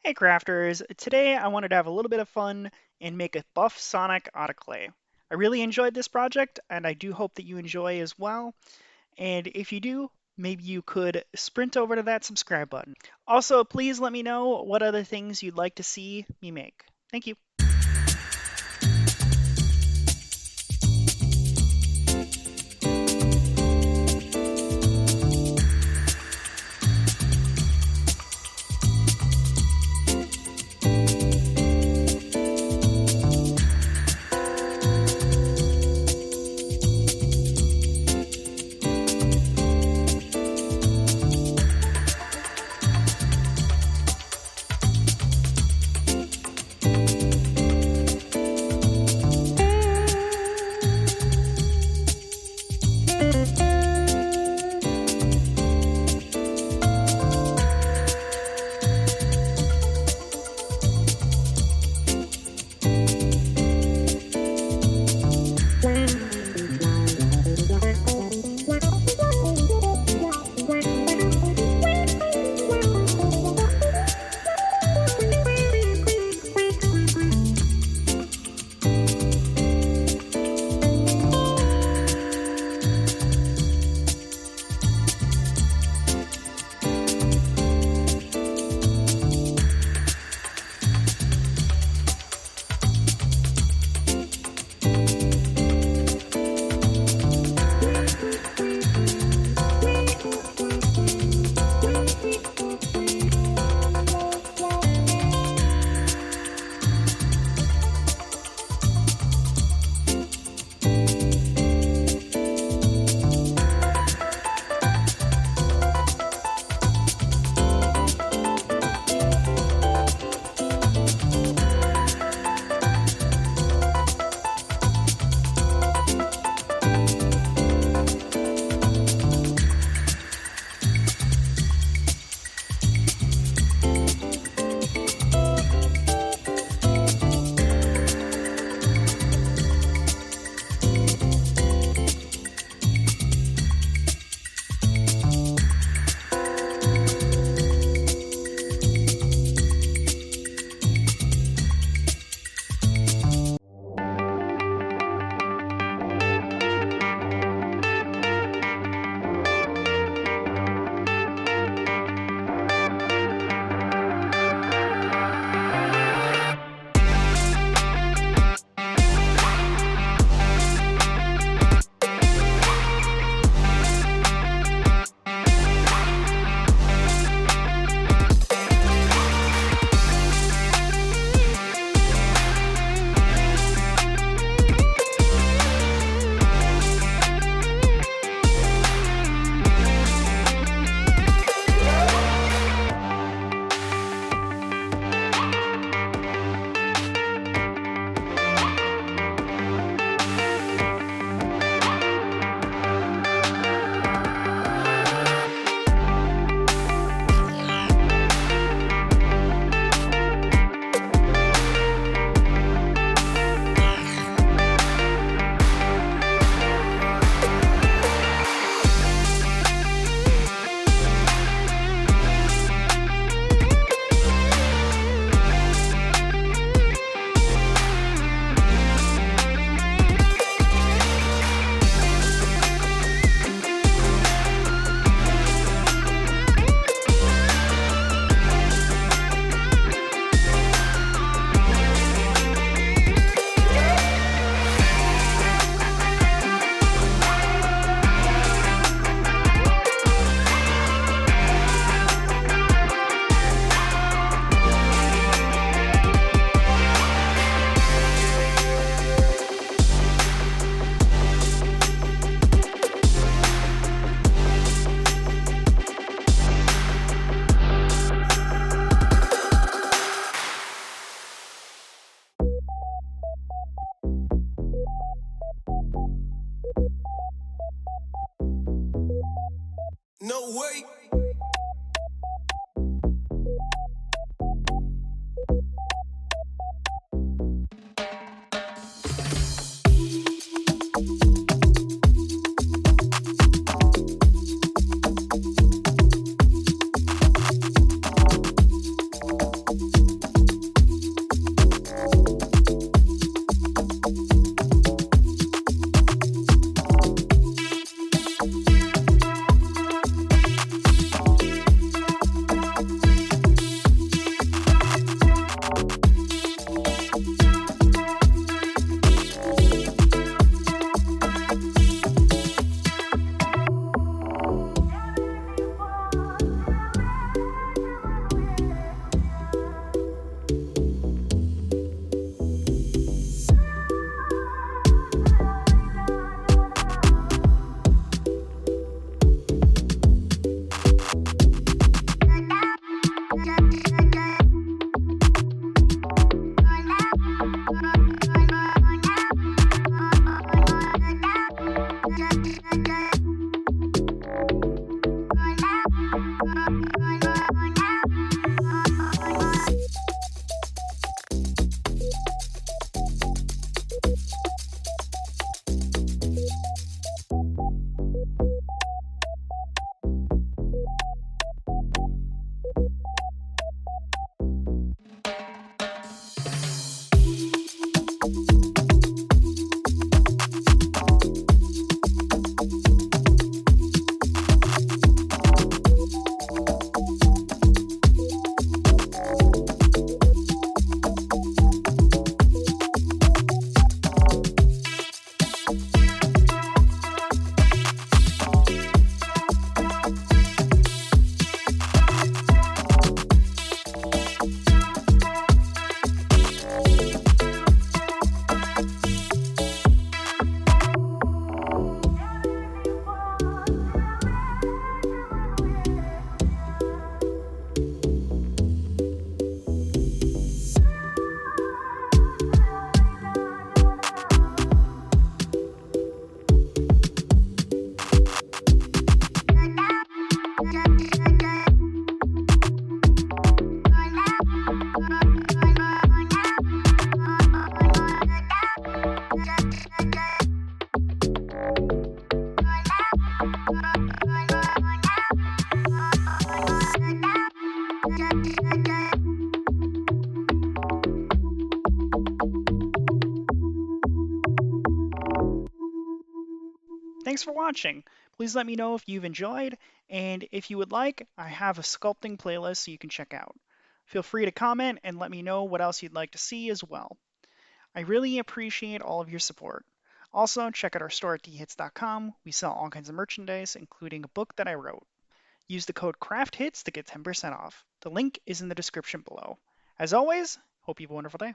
Hey crafters, today I wanted to have a little bit of fun and make a buff Sonic out of clay. I really enjoyed this project and I do hope that you enjoy as well. And if you do, maybe you could sprint over to that subscribe button. Also, please let me know what other things you'd like to see me make. Thank you. No way. thanks for watching. Please let me know if you've enjoyed, and if you would like, I have a sculpting playlist so you can check out. Feel free to comment and let me know what else you'd like to see as well. I really appreciate all of your support. Also, check out our store at dhits.com. We sell all kinds of merchandise, including a book that I wrote. Use the code CRAFTHITS to get 10% off. The link is in the description below. As always, hope you have a wonderful day.